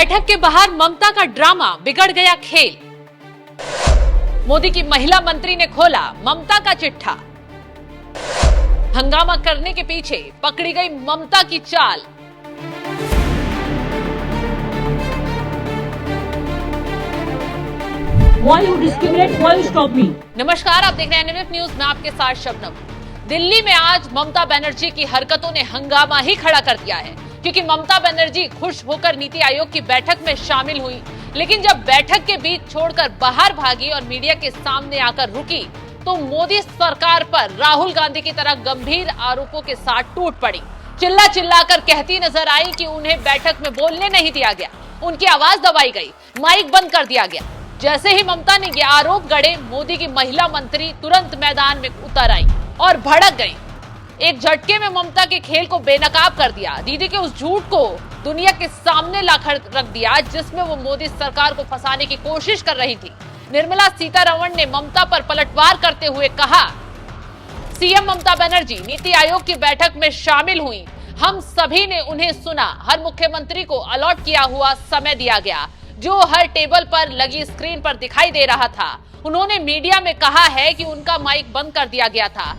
बैठक के बाहर ममता का ड्रामा, बिगड़ गया खेल। मोदी की महिला मंत्री ने खोला ममता का चिट्ठा। हंगामा करने के पीछे पकड़ी गई ममता की चाल। Why you discriminate? Why you stop me? नमस्कार, आप देख रहे हैं एनएमएफ न्यूज में आपके साथ शबनम। दिल्ली में आज ममता बनर्जी की हरकतों ने हंगामा ही खड़ा कर दिया है, क्योंकि ममता बनर्जी खुश होकर नीति आयोग की बैठक में शामिल हुई, लेकिन जब बैठक के बीच छोड़कर बाहर भागी और मीडिया के सामने आकर रुकी, तो मोदी सरकार पर राहुल गांधी की तरह गंभीर आरोपों के साथ टूट पड़ी। चिल्ला चिल्लाकर कहती नजर आई कि उन्हें बैठक में बोलने नहीं दिया गया, उनकी आवाज दबाई गई, माइक बंद कर दिया गया। जैसे ही ममता ने ये आरोप गढ़े, मोदी की महिला मंत्री तुरंत मैदान में उतर आई और भड़क गई। एक झटके में ममता के खेल को बेनकाब कर दिया। दीदी के उस झूठ को दुनिया के सामने लाकर रख दिया, जिसमें वो मोदी सरकार को फंसाने की कोशिश कर रही थी। निर्मला सीतारमण ने ममता पर पलटवार करते हुए कहा, सीएम ममता बनर्जी नीति आयोग की बैठक में शामिल हुई, हम सभी ने उन्हें सुना, हर मुख्यमंत्री को अलॉट किया हुआ समय दिया गया, जो हर टेबल पर लगी स्क्रीन पर दिखाई दे रहा था। उन्होंने मीडिया में कहा है कि उनका माइक बंद कर दिया गया था।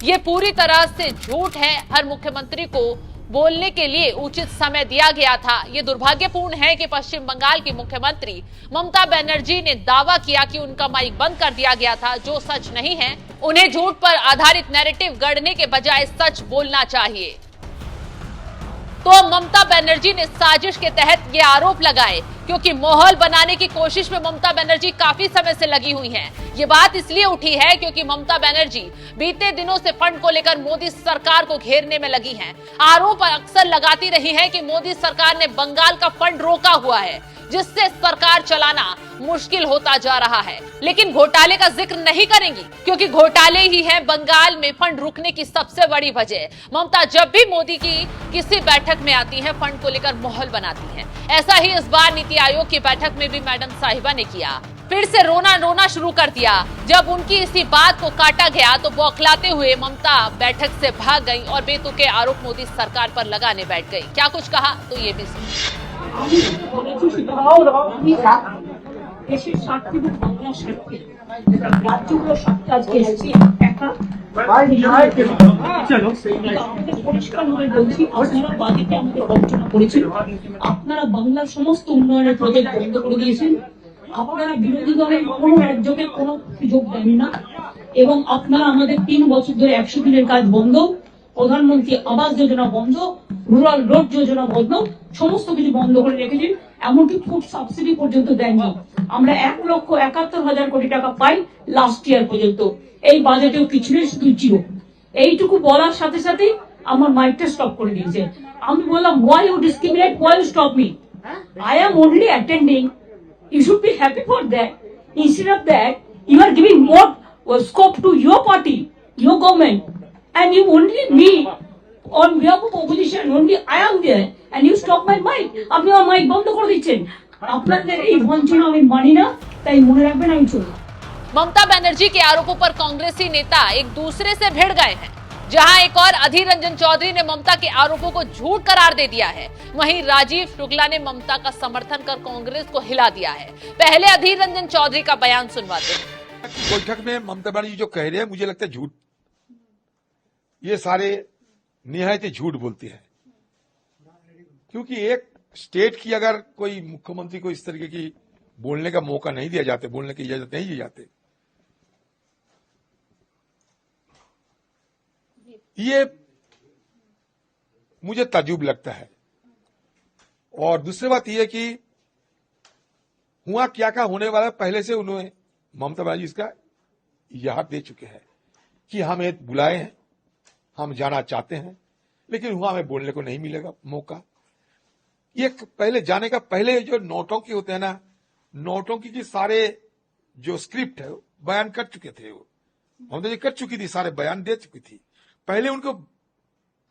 ये पूरी तरह से झूठ है। हर मुख्यमंत्री को बोलने के लिए उचित समय दिया गया था। ये दुर्भाग्यपूर्ण है कि पश्चिम बंगाल की मुख्यमंत्री ममता बनर्जी ने दावा किया कि उनका माइक बंद कर दिया गया था, जो सच नहीं है। उन्हें झूठ पर आधारित नैरेटिव गढ़ने के बजाय सच बोलना चाहिए। तो ममता बनर्जी ने साजिश के तहत ये आरोप लगाए, क्योंकि माहौल बनाने की कोशिश में ममता बनर्जी काफी समय से लगी हुई हैं। ये बात इसलिए उठी है क्योंकि ममता बनर्जी बीते दिनों से फंड को लेकर मोदी सरकार को घेरने में लगी हैं। आरोप अक्सर लगाती रही है कि मोदी सरकार ने बंगाल का फंड रोका हुआ है, जिससे सरकार चलाना मुश्किल होता जा रहा है। लेकिन घोटाले का जिक्र नहीं करेंगी, क्योंकि घोटाले ही हैं बंगाल में फंड रुकने की सबसे बड़ी वजह। ममता जब भी मोदी की किसी बैठक में आती हैं, फंड को लेकर माहौल बनाती हैं। ऐसा ही इस बार नीति आयोग की बैठक में भी मैडम साहिबा ने किया। फिर से रोना शुरू कर दिया। जब उनकी इसी बात को काटा गया, तो बौखलाते हुए ममता बैठक से भाग गई और बेतुके आरोप मोदी सरकार पर लगाने बैठ गई। क्या कुछ कहा, तो ये भी सुनिए। দেশের স্বার্থে এবং বাংলার স্বার্থে রাজ্যগুলো সবটা আজকে এসেছি একা পরিষ্কারভাবে বলছি, আপনারা বাজেটে আমাদের বঞ্চনা করেছেন, আপনারা বাংলার সমস্ত উন্নয়নের প্রজেক্ট বন্ধ করে দিয়েছেন, আপনারা বিরোধী দলের কোনো রাজ্যকে কোনো সুযোগ দেন না, এবং আপনারা আমাদের 3 বছর ধরে 100 দিনের কাজ বন্ধ, প্রধানমন্ত্রী আবাস যোজনা বন্ধ, রুরাল রোড যোজনা বন্ধ, সমস্ত কিছু বন্ধ করে রেখেছেন। এমনকি ফুড সাবসিডি পর্যন্ত দেননি। আমরা 1,71,000 কোটি টাকা পাই লাস্ট ইয়ার পর্যন্ত। এই বাজেটেও কিছু নেই, শুধু জিরো। এইটুকু বলার সাথে সাথে আমার মাইকটা স্টপ করে দিয়েছে। আমি বললাম, why you discriminate, why you stop me? I am only attending. You should be happy for that. Instead of that, you are giving more scope to your party, your government, and you only me on behalf of opposition, only I am there, and you stop my mic. আপনি আমার mic বন্ধ করে দিচ্ছেন। আপনাদের এই বঞ্চনা আমি মানি না, তাই মনে রাখবেন আমি চলব। ममता बनर्जी के आरोपों पर कांग्रेसी नेता एक दूसरे से भिड़ गए हैं। जहां एक और अधीर रंजन चौधरी ने ममता के आरोपों को झूठ करार दे दिया है, वहीं राजीव शुक्ला ने ममता का समर्थन कर कांग्रेस को हिला दिया है। पहले अधीर रंजन चौधरी का बयान सुनवाते हैं। बैठक में ममता बनर्जी जो कह रहे हैं, मुझे लगता है झूठ, ये सारे निहायत झूठ बोलते हैं। क्योंकि एक स्टेट की अगर कोई मुख्यमंत्री को इस तरीके की बोलने का मौका नहीं दिया जाते, बोलने की इजाजत नहीं दी जाते, ये मुझे ताज्जुब लगता है। और दूसरी बात यह कि हुआ क्या क्या होने वाला, पहले से उन्होंने ममता बनर्जी इसका इजाहर दे चुके हैं कि हमें बुलाए हैं, हम जाना चाहते हैं, लेकिन वहां हमें बोलने को नहीं मिलेगा मौका। ये पहले जाने का पहले जो नौटंकी होते हैं ना, नौटंकी की सारे जो स्क्रिप्ट है बयान कर चुके थे, वो ममता जी कर चुकी थी, सारे बयान दे चुकी थी। पहले उनको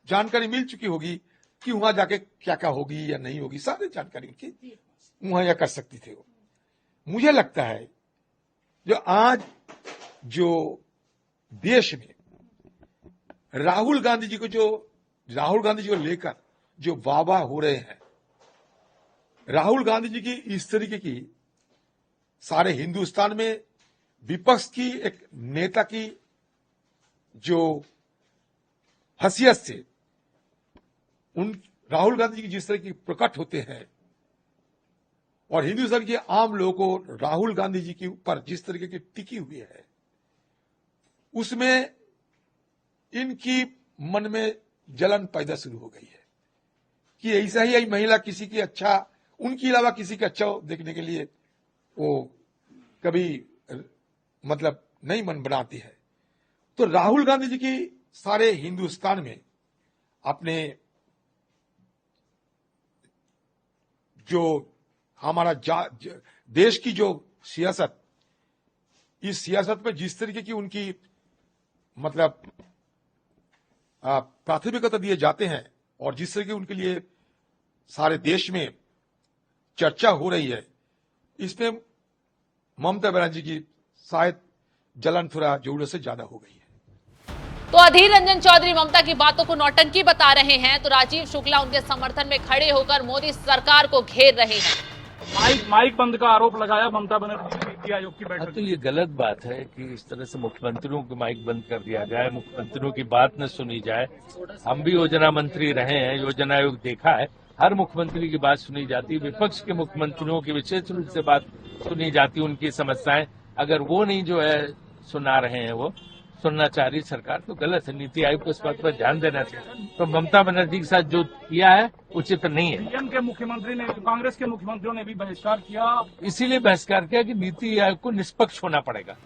जानकारी मिल चुकी होगी कि वहां जाके क्या क्या होगी या नहीं होगी, सारी जानकारी उनकी वहां या कर सकती थे वो। मुझे लगता है जो आज जो देश में राहुल गांधी जी को लेकर जो वाह वाह हो रहे हैं, राहुल गांधी जी की इस तरीके की सारे हिंदुस्तान में विपक्ष की एक नेता की जो हैसियत से उन राहुल गांधी जी की जिस तरह की प्रकट होते हैं और हिंदुस्तान के आम लोगों को राहुल गांधी जी के ऊपर जिस तरीके की टिकी हुई है, उसमें इनकी मन में जलन पैदा शुरू हो गई है कि ऐसा ही यही महिला किसी की अच्छा, उनके अलावा किसी का अच्छा देखने के लिए वो कभी मतलब नहीं मन बनाती है। तो राहुल गांधी जी की सारे हिंदुस्तान में अपने जो हमारा देश की जो सियासत, इस सियासत में जिस तरीके की उनकी मतलब प्राथमिकता दिए जाते हैं और जिस तरह की उनके लिए सारे देश में चर्चा हो रही है, इसमें ममता बनर्जी की शायद जलन थोड़ा जरूरत से ज्यादा हो गई है। तो अधीर रंजन चौधरी ममता की बातों को नौटंकी बता रहे हैं, तो राजीव शुक्ला उनके समर्थन में खड़े होकर मोदी सरकार को घेर रहे हैं। माइक बंद का आरोप लगाया ममता बनर्जी ने नीति आयोग की बैठक। तो ये गलत बात है कि इस तरह से मुख्यमंत्रियों को माइक बंद कर दिया जाए, मुख्यमंत्रियों की बात न सुनी जाए। हम भी योजना मंत्री रहे हैं, योजना आयोग देखा है, हर मुख्यमंत्री की बात सुनी जाती, विपक्ष के मुख्यमंत्रियों की विशेष रूप से बात सुनी जाती, उनकी समस्याएं अगर वो नहीं जो है सुना रहे हैं, वो सुनना चाह रही सरकार, तो गलत है। नीति आयोग को इस बात पर ध्यान देना चाहिए। तो ममता बनर्जी के साथ जो किया है उचित नहीं है। डीएम के मुख्यमंत्री ने, कांग्रेस के मुख्यमंत्रियों ने भी बहिष्कार किया, इसीलिए बहिष्कार किया कि नीति आयोग को निष्पक्ष होना पड़ेगा।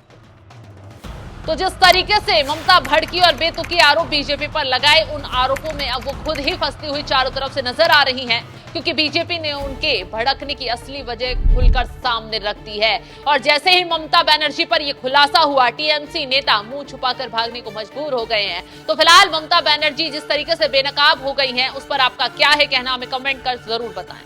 तो जिस तरीके से ममता भड़की और बेतुकी आरोप बीजेपी पर लगाए, उन आरोपों में अब वो खुद ही फंसती हुई चारों तरफ से नजर आ रही हैं, क्योंकि बीजेपी ने उनके भड़कने की असली वजह खुलकर सामने रख दी है। और जैसे ही ममता बनर्जी पर यह खुलासा हुआ, टीएमसी नेता मुंह छुपाकर भागने को मजबूर हो गए हैं। तो फिलहाल ममता बनर्जी जिस तरीके से बेनकाब हो गई हैं, उस पर आपका क्या है कहना, हमें कमेंट कर जरूर बताएं।